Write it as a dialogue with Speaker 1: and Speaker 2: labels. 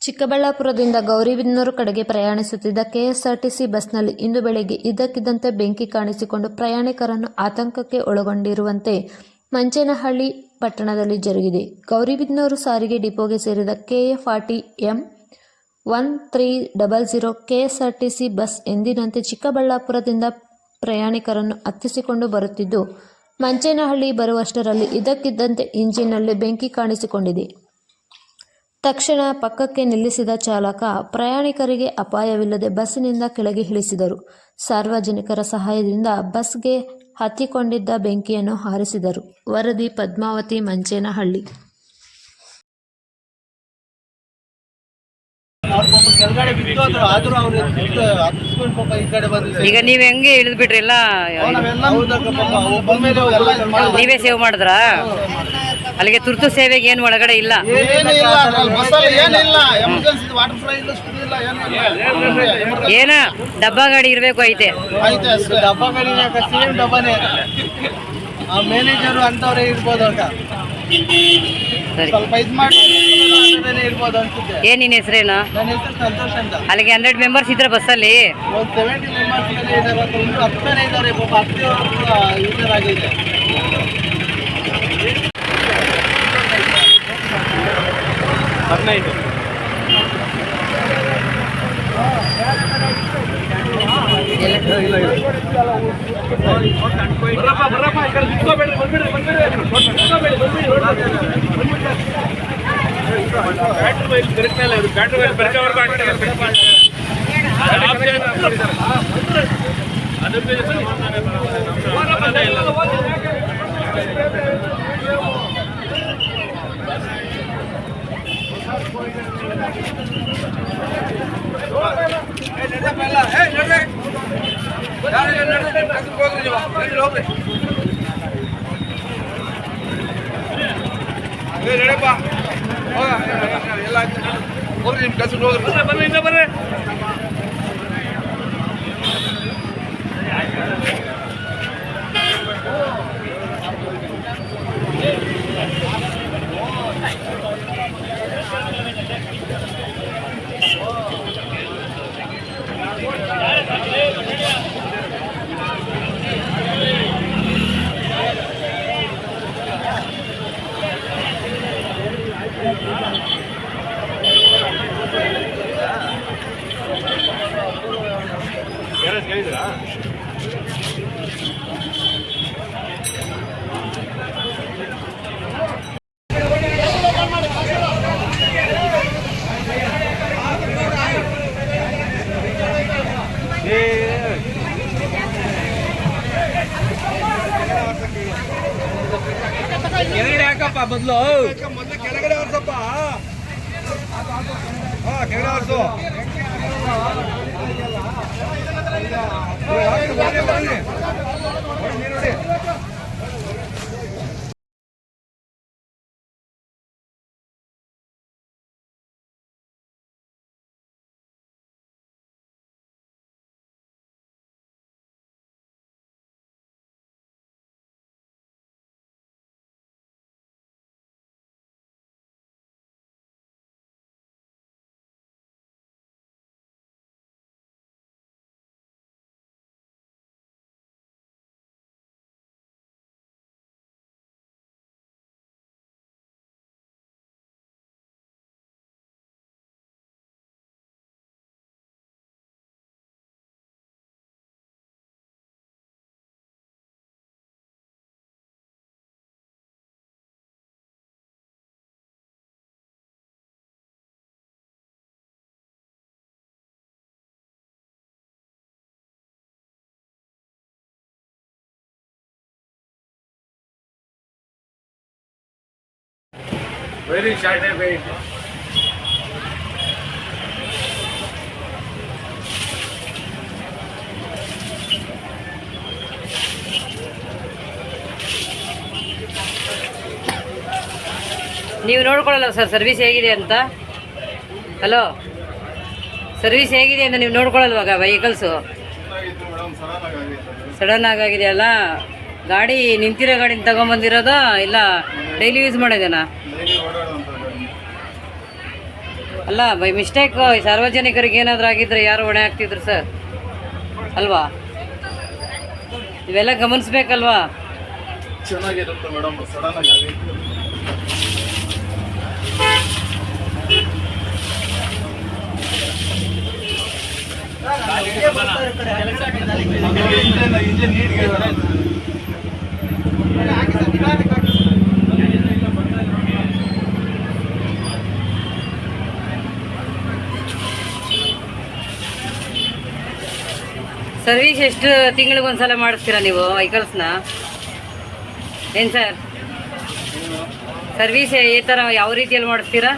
Speaker 1: ಚಿಕ್ಕಬಳ್ಳಾಪುರದಿಂದ ಗೌರಿಬಿದನೂರು ಕಡೆಗೆ ಪ್ರಯಾಣಿಸುತ್ತಿದ್ದ ಕೆಎಸ್ಆರ್ಟಿಸಿ ಬಸ್ನಲ್ಲಿ ಇಂದು ಬೆಳಗ್ಗೆ ಇದ್ದಕ್ಕಿದ್ದಂತೆ ಬೆಂಕಿ ಕಾಣಿಸಿಕೊಂಡು ಪ್ರಯಾಣಿಕರನ್ನು ಆತಂಕಕ್ಕೆ ಒಳಗೊಂಡಿರುವಂತೆ ಮಂಚೇನಹಳ್ಳಿ ಪಟ್ಟಣದಲ್ಲಿ ಜರುಗಿದೆ. ಗೌರಿಬಿದನೂರು ಸಾರಿಗೆ ಡಿಪೋಗೆ ಸೇರಿದ KA40 M 1300 ಕೆಎಸ್ಆರ್ಟಿಸಿ ಬಸ್ ಎಂದಿನಂತೆ ಚಿಕ್ಕಬಳ್ಳಾಪುರದಿಂದ ಪ್ರಯಾಣಿಕರನ್ನು ಹತ್ತಿಸಿಕೊಂಡು ಬರುತ್ತಿದ್ದು, ಮಂಚೇನಹಳ್ಳಿ ಬರುವಷ್ಟರಲ್ಲಿ ಇದ್ದಕ್ಕಿದ್ದಂತೆ ಇಂಜಿನ್ನಲ್ಲಿ ಬೆಂಕಿ ಕಾಣಿಸಿಕೊಂಡಿದೆ. ತಕ್ಷಣ ಪಕ್ಕಕ್ಕೆ ನಿಲ್ಲಿಸಿದ ಚಾಲಕ ಪ್ರಯಾಣಿಕರಿಗೆ ಅಪಾಯವಿಲ್ಲದೆ ಬಸ್ಸಿನಿಂದ ಕೆಳಗೆ ಇಳಿಸಿದರು. ಸಾರ್ವಜನಿಕರ ಸಹಾಯದಿಂದ ಬಸ್ಗೆ ಹತ್ತಿಕೊಂಡಿದ್ದ ಬೆಂಕಿಯನ್ನು ಆರಿಸಿದರು. ವರದಿ ಪದ್ಮಾವತಿ, ಮಂಚೇನಹಳ್ಳಿ.
Speaker 2: ಈಗ ನೀವ್ ಹೆಂಗೆ ಇಳಿದ್ ಬಿಟ್ರಿ? ಎಲ್ಲ ನೀವೇ ಸೇವ್ ಮಾಡಿದ್ರಾ? ಅಲ್ಲಿಗೆ ತುರ್ತು ಸೇವೆಗೆ ಏನು ಒಳಗಡೆ ಇಲ್ಲ? ಏನ ಡಬ್ಬಾ ಗಾಡಿ ಇರ್ಬೇಕು ಐತೆ.
Speaker 3: ಮ್ಯಾನೇಜರು ಅಂತವ್ರೆ ಇರ್ಬೋದು.
Speaker 2: ಸರಿ,
Speaker 3: ಇರ್ಬೋದು ಅನ್ಸುತ್ತೆ.
Speaker 2: ಏನ್ ನಿನ್ನ ಹೆಸರೇನು?
Speaker 3: ನನ್ನ ಹೆಸರು ಸಂತೋಷ್ ಅಂತ.
Speaker 2: ಅಲ್ಲಿಗೆ 100 ಮೆಂಬರ್ಸ್ ಇದ್ರ ಬಸ್ಸಲ್ಲಿ?
Speaker 3: ಒಂದು 70 ಮೆಂಬರ್ಸ್ ಇದ್ದಾರೆ. ಒಂದು 10 ಜನ ಇದ್ದಾರೆ. ಒಬ್ಬ 10 ಯೂಸರ್ ಆಗಿದೆ. ಬರ್ರಿ. ಕೆಳಗಡೆ ಹಾಕಪ್ಪ, ಮೊದಲು ಕೆಳಗಡೆ ಆರ್ಸಪ್ಪ. ಕೆಳಗಡೆ ಆರ್ಸು. ನೋಡಿ
Speaker 4: Very short and very.
Speaker 2: ನೀವು ನೋಡ್ಕೊಳ್ಳಲ್ಲ ಸರ್ ಸರ್ವಿಸ್ ಹೇಗಿದೆ ಅಂತ? ಹಲೋ, ಸರ್ವಿಸ್ ಹೇಗಿದೆ ಅಂತ ನೀವು ನೋಡ್ಕೊಳ್ಳಲ್ವಾಗ? ವೆಹಿಕಲ್ಸು ಸಡನ್ ಆಗಿದೆಯಲ್ಲ. ಗಾಡಿ ನಿಂತಿರೋ ಗಾಡಿನ ತಗೊಂಬಂದಿರೋದಾ ಇಲ್ಲ ಡೈಲಿ ಯೂಸ್ ಮಾಡೋದೇನಾ? ಅಲ್ಲ ಬೈ ಮಿಸ್ಟೇಕ್ ಸಾರ್ವಜನಿಕರಿಗೆ ಏನಾದರೂ ಆಗಿದ್ರೆ ಯಾರು ಹೊಣೆ ಆಗ್ತಿದ್ರು ಸರ್ ಅಲ್ವಾ? ಇವೆಲ್ಲ ಗಮನಿಸ್ಬೇಕಲ್ವಾ?
Speaker 3: ಚೆನ್ನಾಗಿರುತ್ತೆ ಮೇಡಮ್, ಸಡನ್ ಆಗಿ ಇಂಜಿನ್ ನೀಟ್ಗೆ
Speaker 2: ಸರ್ವಿಸ್ ಎಷ್ಟು ತಿಂಗಳಿಗೆ ಒಂದ್ಸಲ ಮಾಡಿಸ್ತೀರಾ ನೀವು ವೆಹಿಕಲ್ಸ್ನ? ಏನು ಸರ್ ಸರ್ವಿಸ್ ಈ ಥರ ಯಾವ ರೀತಿಯಲ್ಲಿ ಮಾಡಿಸ್ತೀರಾ?